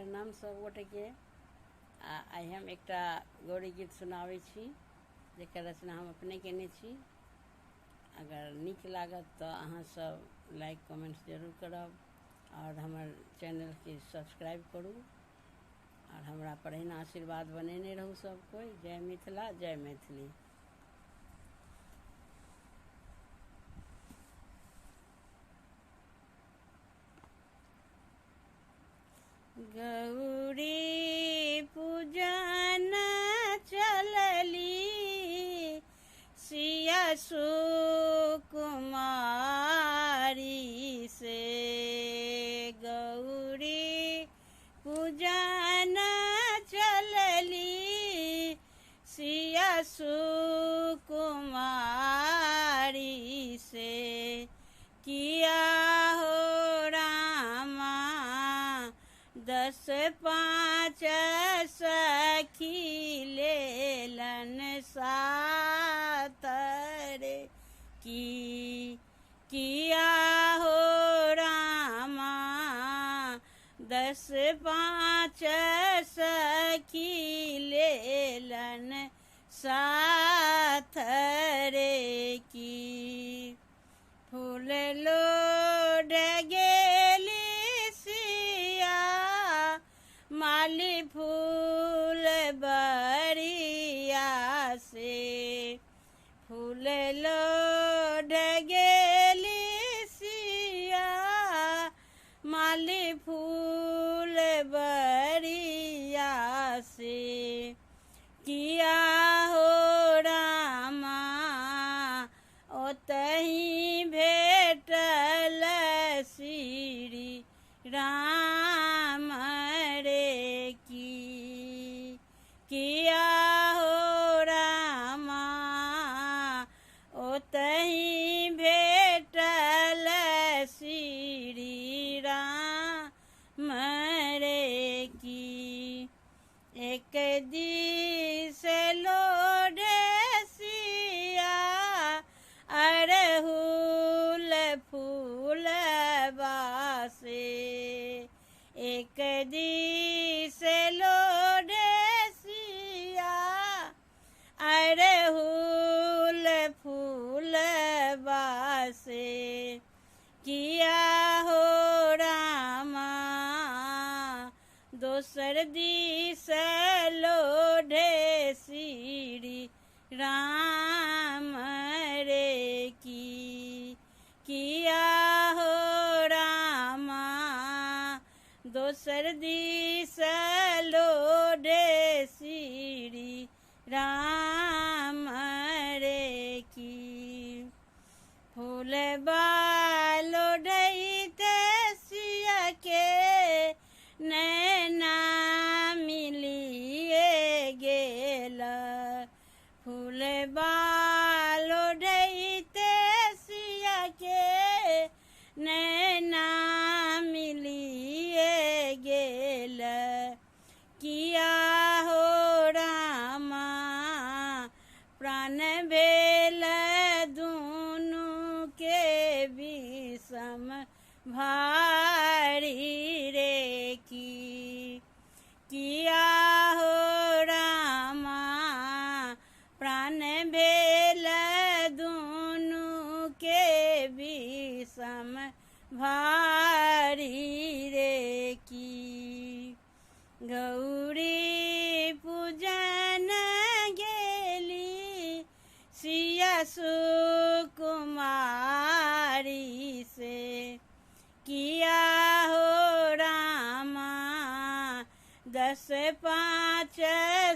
प्रणाम सब गोटे के। आई हम एक गौरी गीत सुनावे छी जेकर रचना हम अपने केने छी। अगर नीक लागत तो अहाँ सब लाइक कमेंट्स जरूर करब और हमर चैनल के सब्सक्राइब करू और हमरा पर एहिना आशीर्वाद बनेने रहू सब कोई। जय मिथिला, जय मैथिली। गौरी पूजन चलली सिया सुकुमारी से। गौरी पूजन चलली सिया सुकुमारी से। किया हो रामा 10-5 सखी लेलन साथ रे। किया हो रामा 10-5 सखी लेलन साथ रे। की फूल लोढ़ गेली सिया माली फूल बरिया से। फूल लोढ़ गेली सिया माली फूल बरिया से। किया हो रामा ओतहि भेटल श्री राम रे। की किया हो रामा ओतहि भेटल श्री राम रे। की एक दिस लोढ़े सिया अड़हुल फूल बासे। एक दिस लोढ़े सिया अड़हुल फूल बासे। किया हो रामा दोसर दिस लोढ़े श्री राम रे। की किया हो रामा दोसर दिस लोढ़े श्री राम रे। की फूल लोढ़ते सिया के नैना मिलिए गेला। फूल लोढ़ते सिया के नैना मिलिए गेला। किया हो रामा प्राण भेल दुनु के विषम भारी रे। की किया हो रामा प्राण भेल दुनु के विषम भारी रे। की गौरी पूजन गेली सिया सुकुमारी से। किया हो रामा 10-5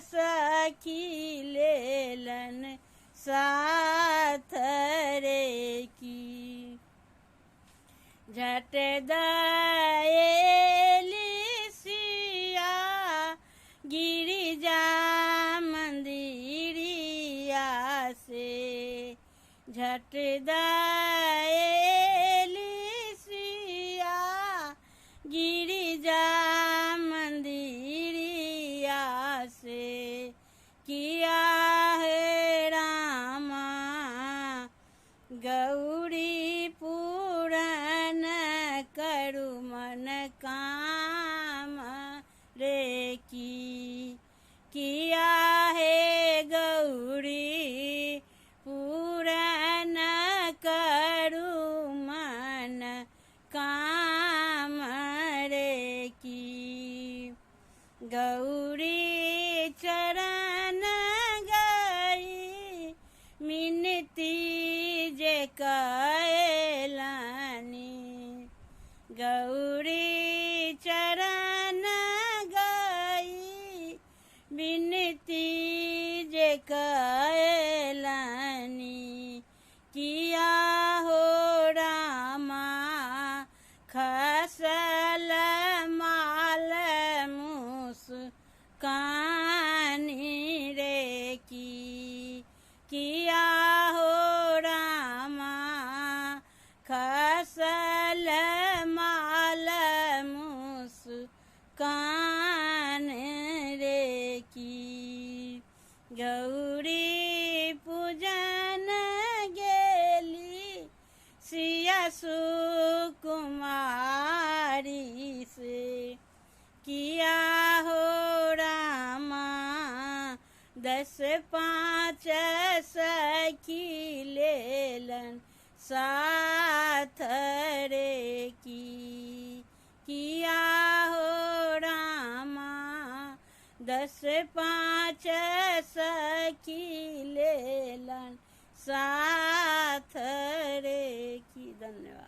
सखी लेलन साथ रे। की झट दएली सिया गिरिजा मंदिरिया से। झट दएली सिया गिरिजा मंदिरिया से। किया है रामा गौरी पूरन करू मन काम रे की। किया है गौरी पूरन करू मन काम रे की। गौरी चरण गई मिनती जे कैलानी। गौरी चरण गई विनती जे कैलानी। किया हो रामा खसल माल मुस्कानी रे की। किया हो रामा खसल माल मुस्कान रे की। गौरी पूजन गेली सिया सुकुमारी से। किया हो रामा 10-5 सखी लेलन साथ रे की। किया हो रामा 10-5 सखी लेलन साथ रे की। धन्यवाद।